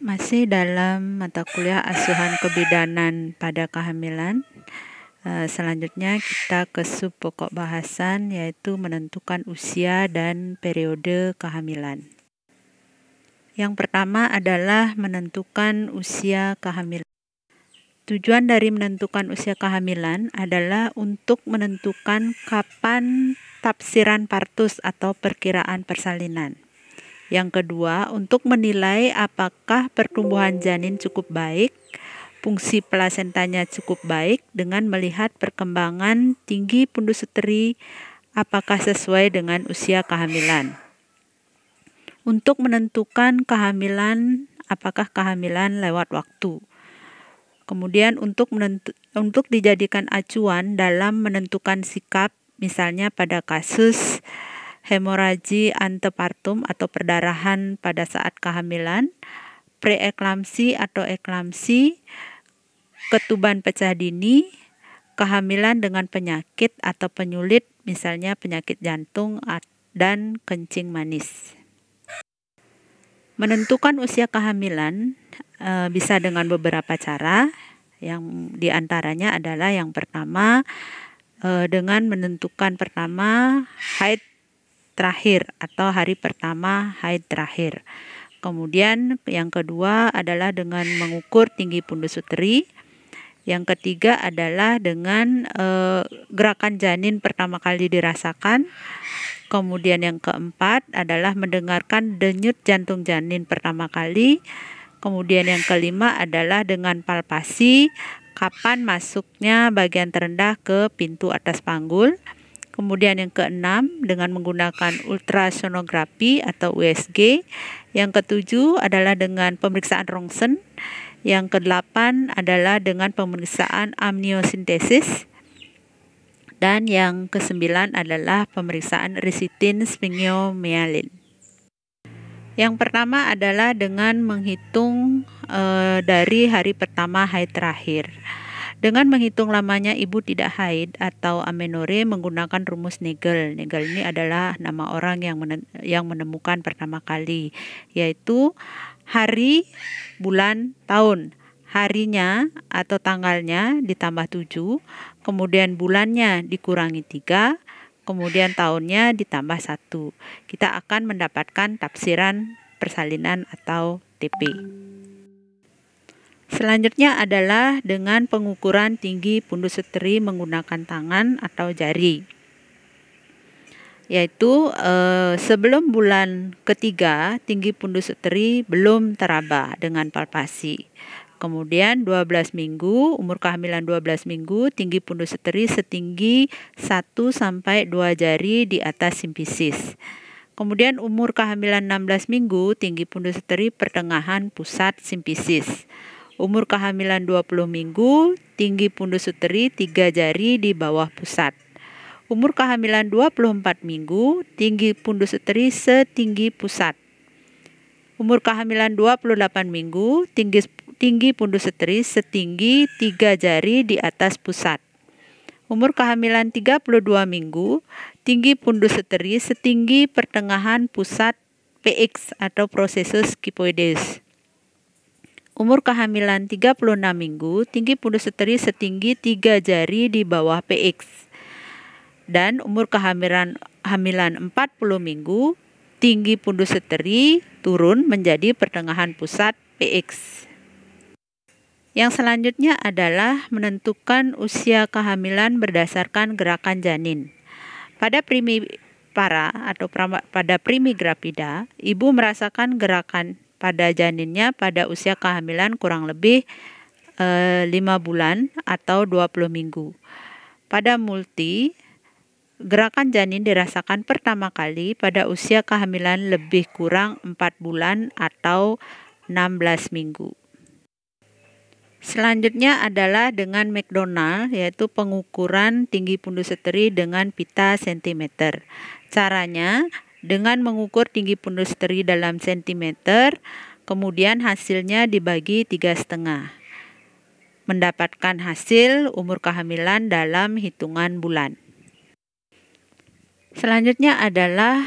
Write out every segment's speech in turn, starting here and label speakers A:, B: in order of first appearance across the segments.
A: Masih dalam mata kuliah asuhan kebidanan pada kehamilan. Selanjutnya kita ke sub pokok bahasan, yaitu menentukan usia dan periode kehamilan. Yang pertama adalah menentukan usia kehamilan. Tujuan dari menentukan usia kehamilan adalah untuk menentukan kapan tafsiran partus atau perkiraan persalinan. Yang kedua, untuk menilai apakah pertumbuhan janin cukup baik, fungsi plasentanya cukup baik dengan melihat perkembangan tinggi fundus uteri apakah sesuai dengan usia kehamilan. Untuk menentukan kehamilan, apakah kehamilan lewat waktu. Kemudian untuk dijadikan acuan dalam menentukan sikap, misalnya pada kasus hemoragi antepartum atau perdarahan pada saat kehamilan, preeklamsi atau eklamsi, ketuban pecah dini, kehamilan dengan penyakit atau penyulit, misalnya penyakit jantung dan kencing manis. Menentukan usia kehamilan bisa dengan beberapa cara. Yang diantaranya adalah yang pertama dengan menentukan pertama haid terakhir atau hari pertama haid terakhir. Kemudian yang kedua adalah dengan mengukur tinggi fundus uteri. Yang ketiga adalah dengan gerakan janin pertama kali dirasakan. Kemudian yang keempat adalah mendengarkan denyut jantung janin pertama kali. Kemudian yang kelima adalah dengan palpasi kapan masuknya bagian terendah ke pintu atas panggul. Kemudian yang keenam dengan menggunakan ultrasonografi atau USG. Yang ketujuh adalah dengan pemeriksaan Röntgen. Yang kedelapan adalah dengan pemeriksaan amniosintesis. Dan yang kesembilan adalah pemeriksaan resitin sphingomyelin. Yang pertama adalah dengan menghitung dari hari pertama haid terakhir. Dengan menghitung lamanya ibu tidak haid atau amenore menggunakan rumus Nagel. Nagel ini adalah nama orang yang menemukan pertama kali, yaitu hari, bulan, tahun. Harinya atau tanggalnya ditambah 7, kemudian bulannya dikurangi 3, kemudian tahunnya ditambah 1. Kita akan mendapatkan tafsiran persalinan atau TP. Selanjutnya adalah dengan pengukuran tinggi fundus uteri menggunakan tangan atau jari. Yaitu sebelum bulan ketiga tinggi fundus uteri belum teraba dengan palpasi. Kemudian 12 minggu, umur kehamilan 12 minggu, tinggi fundus uteri setinggi 1 sampai 2 jari di atas simfisis. Kemudian umur kehamilan 16 minggu, tinggi fundus uteri pertengahan pusat simfisis. Umur kehamilan 20 minggu, tinggi fundus uteri 3 jari di bawah pusat. Umur kehamilan 24 minggu, tinggi fundus uteri setinggi pusat. Umur kehamilan 28 minggu, tinggi fundus uteri setinggi 3 jari di atas pusat. Umur kehamilan 32 minggu, tinggi fundus uteri setinggi pertengahan pusat PX atau processus kyphoides. Umur kehamilan 36 minggu, tinggi fundus uteri setinggi 3 jari di bawah PX. Dan umur kehamilan 40 minggu, tinggi fundus uteri turun menjadi pertengahan pusat PX. Yang selanjutnya adalah menentukan usia kehamilan berdasarkan gerakan janin. Pada primipara atau pada primigravida, ibu merasakan gerakan pada janinnya pada usia kehamilan kurang lebih 5 bulan atau 20 minggu. Pada multi, gerakan janin dirasakan pertama kali pada usia kehamilan lebih kurang 4 bulan atau 16 minggu. Selanjutnya adalah dengan McDonald, yaitu pengukuran tinggi fundus uteri dengan pita sentimeter. Caranya dengan mengukur tinggi fundus uteri dalam sentimeter, kemudian hasilnya dibagi 3,5. Mendapatkan hasil umur kehamilan dalam hitungan bulan. Selanjutnya adalah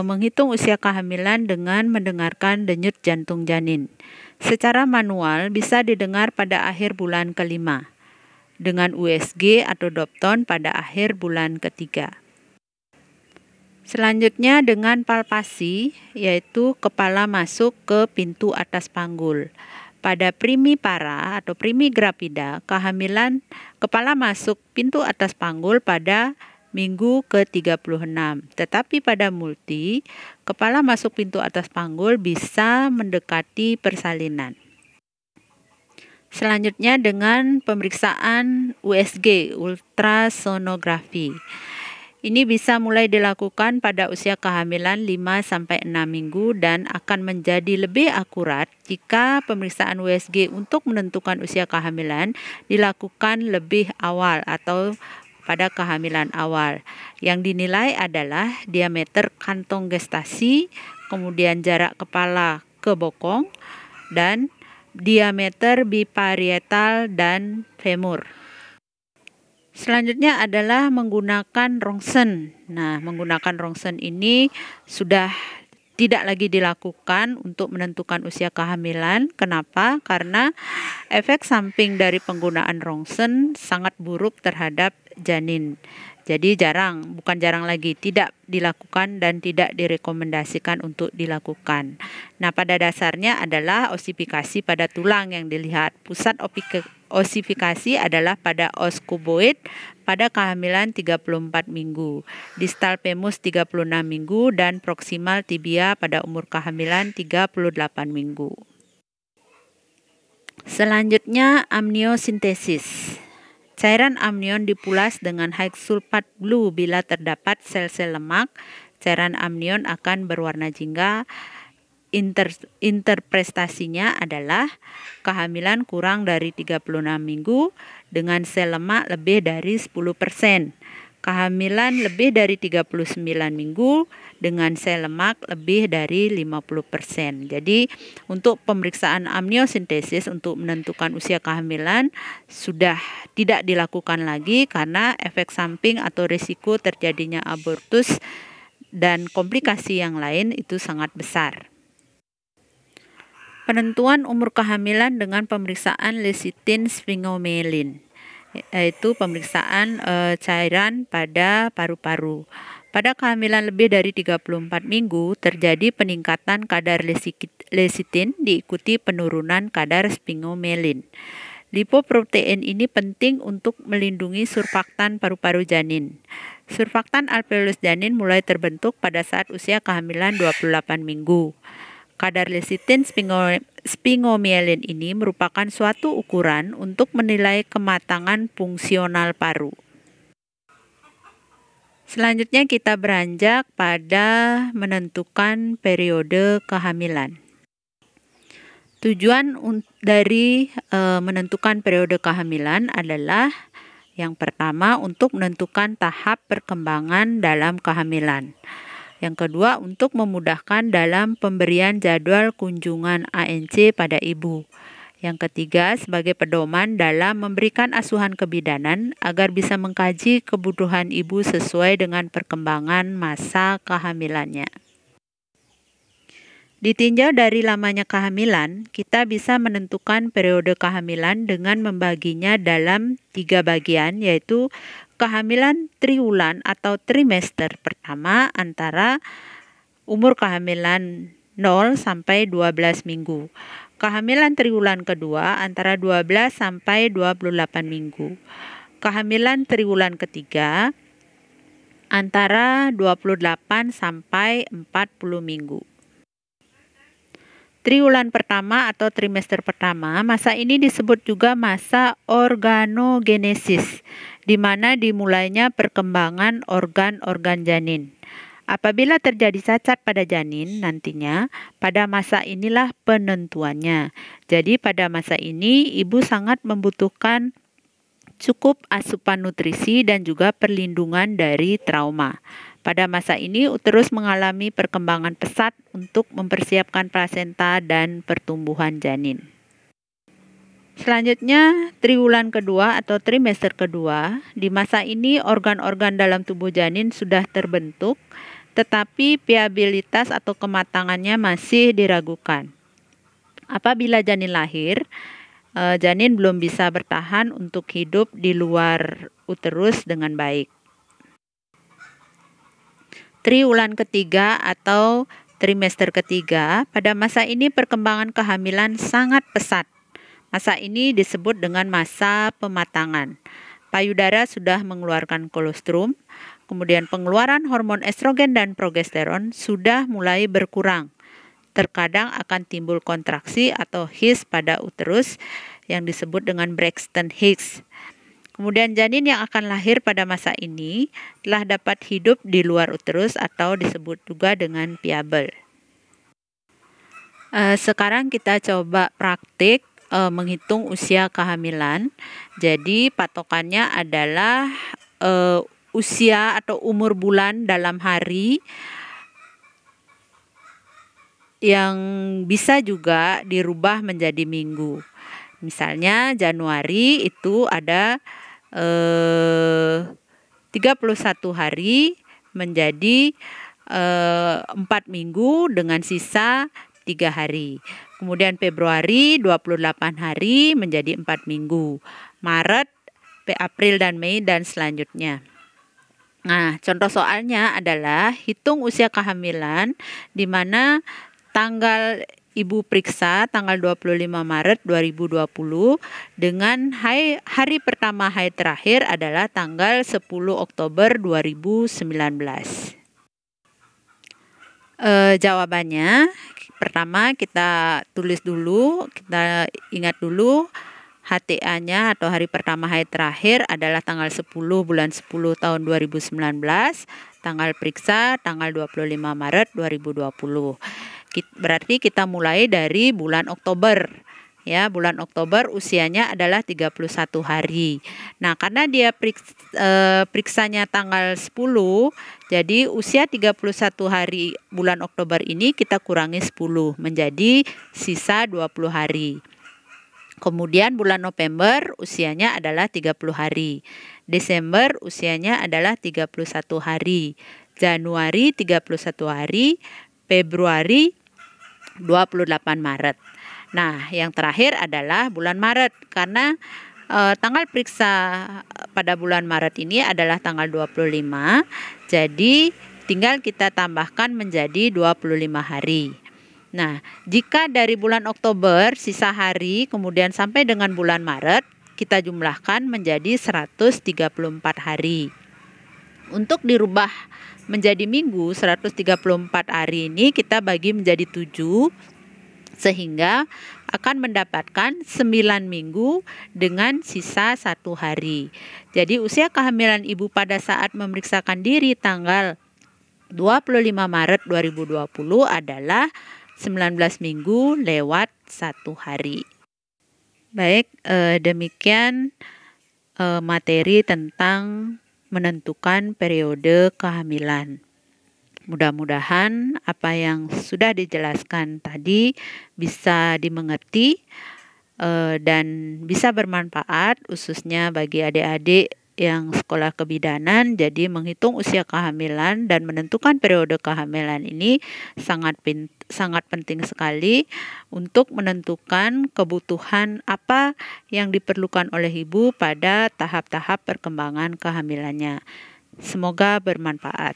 A: menghitung usia kehamilan dengan mendengarkan denyut jantung janin. Secara manual bisa didengar pada akhir bulan kelima dengan USG atau Dopton pada akhir bulan ketiga. Selanjutnya dengan palpasi, yaitu kepala masuk ke pintu atas panggul. Pada primipara atau primigravida, kehamilan kepala masuk pintu atas panggul pada minggu ke-36. Tetapi pada multi, kepala masuk pintu atas panggul bisa mendekati persalinan. Selanjutnya dengan pemeriksaan USG, ultrasonografi. Ini bisa mulai dilakukan pada usia kehamilan 5-6 minggu dan akan menjadi lebih akurat jika pemeriksaan USG untuk menentukan usia kehamilan dilakukan lebih awal atau pada kehamilan awal. Yang dinilai adalah diameter kantong gestasi, kemudian jarak kepala ke bokong, dan diameter biparietal dan femur. Selanjutnya adalah menggunakan rongsen. Nah, menggunakan rongsen ini sudah tidak lagi dilakukan untuk menentukan usia kehamilan. Kenapa? Karena efek samping dari penggunaan rongsen sangat buruk terhadap janin. Jadi bukan jarang lagi, tidak dilakukan dan tidak direkomendasikan untuk dilakukan. Nah, pada dasarnya adalah osifikasi pada tulang yang dilihat. Pusat osifikasi adalah pada os kuboid pada kehamilan 34 minggu, distal pemus 36 minggu, dan proksimal tibia pada umur kehamilan 38 minggu. Selanjutnya amniosintesis. Cairan amnion dipulas dengan high-sulfat blue bila terdapat sel-sel lemak. Cairan amnion akan berwarna jingga. Interpretasinya adalah kehamilan kurang dari 36 minggu dengan sel lemak lebih dari 10%. Kehamilan lebih dari 39 minggu dengan sel lemak lebih dari 50%. Jadi untuk pemeriksaan amniosintesis untuk menentukan usia kehamilan sudah tidak dilakukan lagi karena efek samping atau risiko terjadinya abortus dan komplikasi yang lain itu sangat besar. Penentuan umur kehamilan dengan pemeriksaan lecithin sphingomyelin, yaitu pemeriksaan cairan pada paru-paru. Pada kehamilan lebih dari 34 minggu terjadi peningkatan kadar lecithin diikuti penurunan kadar sphingomyelin. Lipoprotein ini penting untuk melindungi surfaktan paru-paru janin. Surfaktan alveolus janin mulai terbentuk pada saat usia kehamilan 28 minggu. Kadar lecithin sphingomyelin ini merupakan suatu ukuran untuk menilai kematangan fungsional paru. Selanjutnya kita beranjak pada menentukan periode kehamilan. Tujuan dari menentukan periode kehamilan adalah yang pertama untuk menentukan tahap perkembangan dalam kehamilan. Yang kedua, untuk memudahkan dalam pemberian jadwal kunjungan ANC pada ibu. Yang ketiga, sebagai pedoman dalam memberikan asuhan kebidanan agar bisa mengkaji kebutuhan ibu sesuai dengan perkembangan masa kehamilannya. Ditinjau dari lamanya kehamilan, kita bisa menentukan periode kehamilan dengan membaginya dalam 3 bagian, yaitu kehamilan triwulan atau trimester pertama antara umur kehamilan 0 sampai 12 minggu. Kehamilan triwulan kedua antara 12 sampai 28 minggu. Kehamilan triwulan ketiga antara 28 sampai 40 minggu. Triwulan pertama atau trimester pertama, masa ini disebut juga masa organogenesis, di mana dimulainya perkembangan organ-organ janin. Apabila terjadi cacat pada janin nantinya, pada masa inilah penentuannya. Jadi pada masa ini ibu sangat membutuhkan cukup asupan nutrisi dan juga perlindungan dari trauma. Pada masa ini uterus mengalami perkembangan pesat untuk mempersiapkan plasenta dan pertumbuhan janin. Selanjutnya, triwulan kedua atau trimester kedua. Di masa ini organ-organ dalam tubuh janin sudah terbentuk, tetapi viabilitas atau kematangannya masih diragukan. Apabila janin lahir, janin belum bisa bertahan untuk hidup di luar uterus dengan baik. Triwulan ketiga atau trimester ketiga, pada masa ini perkembangan kehamilan sangat pesat. Masa ini disebut dengan masa pematangan. Payudara sudah mengeluarkan kolostrum, kemudian pengeluaran hormon estrogen dan progesteron sudah mulai berkurang. Terkadang akan timbul kontraksi atau His pada uterus yang disebut dengan Braxton Hicks. Kemudian janin yang akan lahir pada masa ini telah dapat hidup di luar uterus atau disebut juga dengan viable. Sekarang kita coba praktik menghitung usia kehamilan. Jadi patokannya adalah usia atau umur bulan dalam hari, yang bisa juga dirubah menjadi minggu. Misalnya Januari itu ada 31 hari menjadi 4 minggu dengan sisa 3 hari. Kemudian Februari 28 hari menjadi 4 minggu. Maret, April dan Mei dan selanjutnya. Nah, contoh soalnya adalah hitung usia kehamilan di mana tanggal Ibu periksa tanggal 25 Maret 2020 dengan hari pertama haid terakhir adalah tanggal 10 Oktober 2019. Jawabannya, pertama kita tulis dulu, kita ingat dulu HTA-nya atau hari pertama haid terakhir adalah tanggal 10 bulan 10 tahun 2019, tanggal periksa tanggal 25 Maret 2020. Berarti kita mulai dari bulan Oktober. Ya, bulan Oktober usianya adalah 31 hari. Nah, karena dia periksanya tanggal 10, jadi usia 31 hari bulan Oktober ini kita kurangi 10 menjadi sisa 20 hari. Kemudian bulan November usianya adalah 30 hari. Desember usianya adalah 31 hari. Januari 31 hari. Februari 28 Maret. Nah, yang terakhir adalah bulan Maret karena tanggal periksa pada bulan Maret ini adalah tanggal 25. Jadi tinggal kita tambahkan menjadi 25 hari. Nah, jika dari bulan Oktober sisa hari kemudian sampai dengan bulan Maret kita jumlahkan menjadi 134 hari. Untuk dirubah menjadi minggu, 134 hari ini kita bagi menjadi 7 sehingga akan mendapatkan 9 minggu dengan sisa 1 hari. Jadi usia kehamilan ibu pada saat memeriksakan diri tanggal 25 Maret 2020 adalah 19 minggu lewat 1 hari. Baik, demikian materi tentang menentukan periode kehamilan. Mudah-mudahan apa yang sudah dijelaskan tadi bisa dimengerti dan bisa bermanfaat khususnya bagi adik-adik yang sekolah kebidanan. Jadi menghitung usia kehamilan dan menentukan periode kehamilan ini sangat penting sekali untuk menentukan kebutuhan apa yang diperlukan oleh ibu pada tahap-tahap perkembangan kehamilannya. Semoga bermanfaat.